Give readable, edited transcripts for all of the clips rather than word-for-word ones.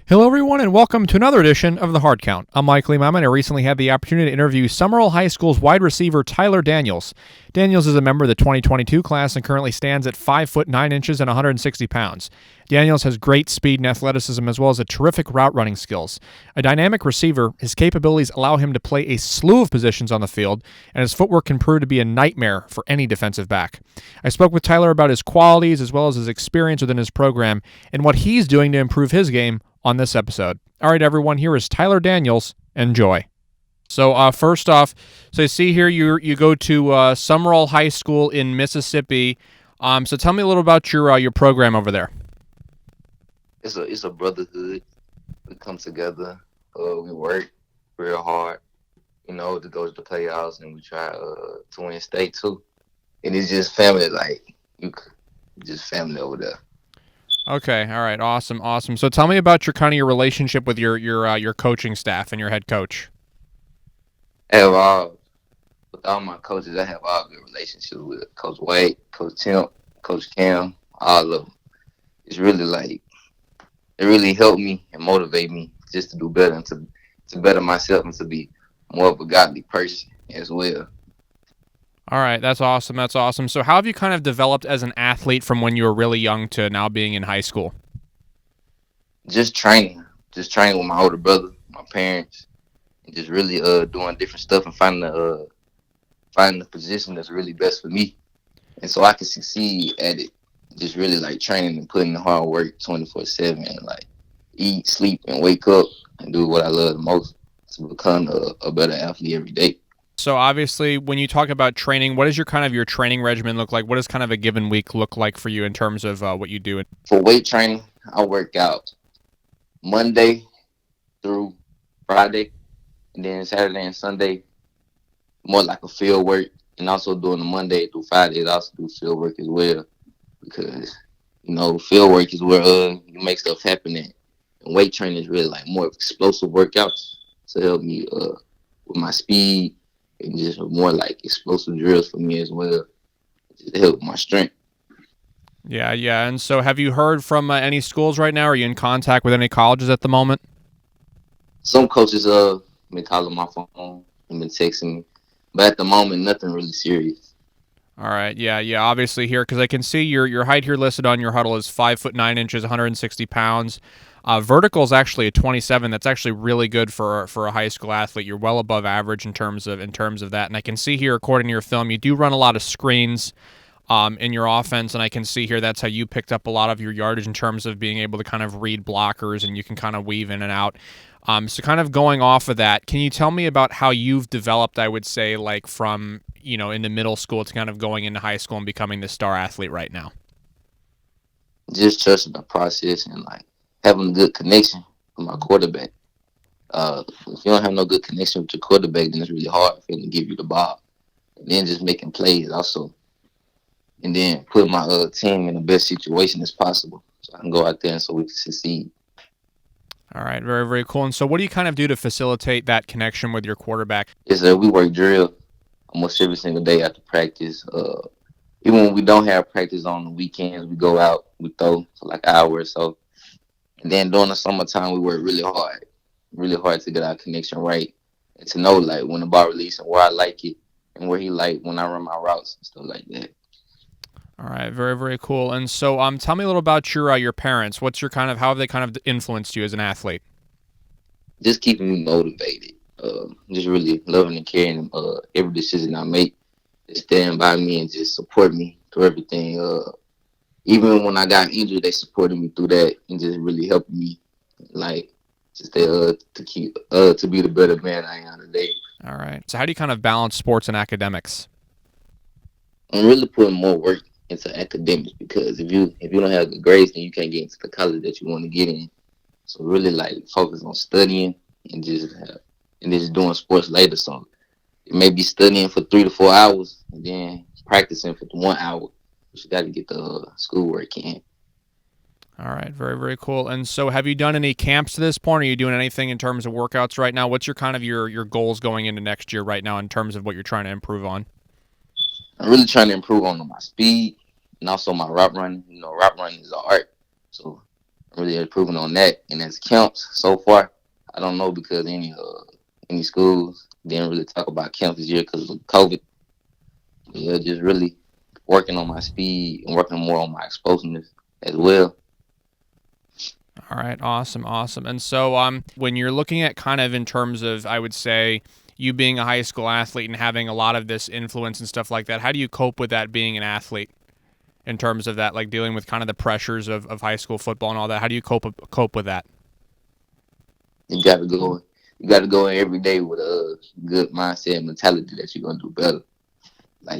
Hello, everyone, and welcome to another edition of The Hard Count. I'm Michael Emami, and I recently had the opportunity to interview Sumrall High School's wide receiver Tyler Daniels. Daniels is a member of the 2022 class and currently stands at 5 foot 9 inches and 160 pounds. Daniels has great speed and athleticism as well as a terrific route running skills. A dynamic receiver, his capabilities allow him to play a slew of positions on the field, and his footwork can prove to be a nightmare for any defensive back. I spoke with Tyler about his qualities as well as his experience within his program and what he's doing to improve his game on this episode. All right, everyone, here is Tyler Daniels. Enjoy. So first off, so you see here you go to Sumrall High School in Mississippi. So tell me a little about your program over there. It's a brotherhood. We come together. We work real hard, to go to the playoffs, and we try to win state too. And it's just family, just family over there. Okay, all right, awesome. So tell me about your relationship with your coaching staff and your head coach. I have all With all my coaches, I have all good relationships with Coach Wade, Coach Tim, Coach Cam, all of them. It's really it really helped me and motivate me just to do better and to better myself and to be more of a godly person as well. All right, that's awesome. So how have you kind of developed as an athlete from when you were really young to now being in high school? Just training with my older brother, my parents, and just really doing different stuff and finding the position that's really best for me, and so I can succeed at it. Just really training and putting the hard work 24/7, and eat, sleep, and wake up and do what I love the most to become a better athlete every day. So obviously, when you talk about training, what does your training regimen look like? What does kind of a given week look like for you in terms of what you do? For weight training, I work out Monday through Friday, and then Saturday and Sunday more like a field work, and also doing the Monday through Fridays, I also do field work as well, because field work is where you make stuff happen at. And weight training is really more explosive workouts to help me with my speed, and just more explosive drills for me as well, just to help with my strength. Yeah. And so, have you heard from any schools right now? Are you in contact with any colleges at the moment? Some coaches been calling my phone and been texting me, but at the moment, nothing really serious. All right, yeah. Obviously here, because I can see your height here listed on your huddle is 5 foot 9 inches, 160 pounds. Vertical is actually a 27. That's actually really good for a high school athlete. You're well above average in terms of that. And I can see here, according to your film, you do run a lot of screens in your offense, and I can see here that's how you picked up a lot of your yardage in terms of being able to kind of read blockers, and you can kind of weave in and out. So kind of going off of that, can you tell me about how you've developed, I would say, from, in the middle school to kind of going into high school and becoming the star athlete right now? Just trusting the process and having a good connection with my quarterback. If you don't have no good connection with your quarterback, then it's really hard for him to give you the ball. And then just making plays also. And then put my team in the best situation as possible, so I can go out there and so we can succeed. All right, very, very cool. And so what do you kind of do to facilitate that connection with your quarterback? Yes, sir. We work drill almost every single day after practice. Even when we don't have practice on the weekends, we go out, we throw for an hour or so. And then during the summertime, we work really hard to get our connection right and to know when the ball releases and where I like it and where he when I run my routes and stuff like that. All right, very, very cool. And so, tell me a little about your parents. How have they kind of influenced you as an athlete? Just keeping me motivated. Just really loving and caring every decision I make. They stand by me and just support me through everything. Even when I got injured, they supported me through that and just really helping me, to be the better man I am today. All right. So, how do you kind of balance sports and academics? I'm really putting more work into academics, because if you don't have good grades, then you can't get into the college that you want to get in. So really focus on studying and just doing sports later. So it may be studying for 3 to 4 hours and then practicing for 1 hour. But you got to get the schoolwork in. All right, very, very cool. And so, have you done any camps to this point? Are you doing anything in terms of workouts right now? What's your kind of your goals going into next year right now in terms of what you're trying to improve on? I'm really trying to improve on my speed and also my route running. Route running is an art. So really improving on that. And as camps so far, I don't know because any schools didn't really talk about camps this year because of COVID. Yeah, just really working on my speed and working more on my explosiveness as well. All right, awesome. And so, when you're looking at kind of in terms of, I would say, you being a high school athlete and having a lot of this influence and stuff like that, how do you cope with that being an athlete in terms of that, like dealing with kind of the pressures of high school football and all that? How do you cope with that? You got to go. You got to go in every day with a good mindset and mentality that you're gonna do better. Like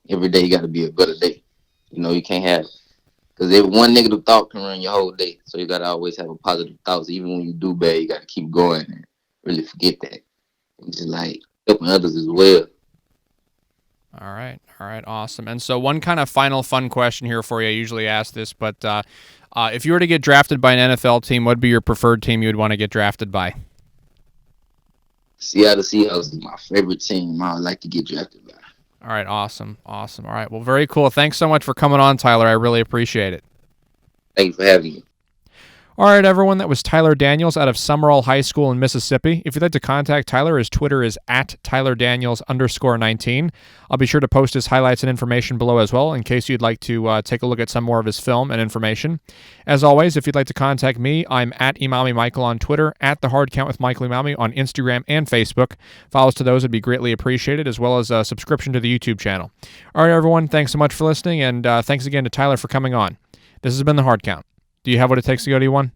every day you got to be a better day. You can't have because if one negative thought can run your whole day. So you got to always have a positive thoughts. Even when you do bad, you got to keep going and really forget that. And just like helping others as well. All right, awesome. And so one kind of final fun question here for you. I usually ask this, but if you were to get drafted by an NFL team, what would be your preferred team you would want to get drafted by? Seattle Seahawks is my favorite team. I would like to get drafted by. All right, awesome. All right, well, very cool. Thanks so much for coming on, Tyler. I really appreciate it. Thank you for having me. All right, everyone, that was Tyler Daniels out of Sumrall High School in Mississippi. If you'd like to contact Tyler, his Twitter is @TylerDaniels_19. I'll be sure to post his highlights and information below as well in case you'd like to take a look at some more of his film and information. As always, if you'd like to contact me, I'm @Emami Michael on Twitter, @The Hard Count with Michael Emami on Instagram and Facebook. Follows to those would be greatly appreciated, as well as a subscription to the YouTube channel. All right, everyone, thanks so much for listening, and thanks again to Tyler for coming on. This has been The Hard Count. Do you have what it takes to go to E1?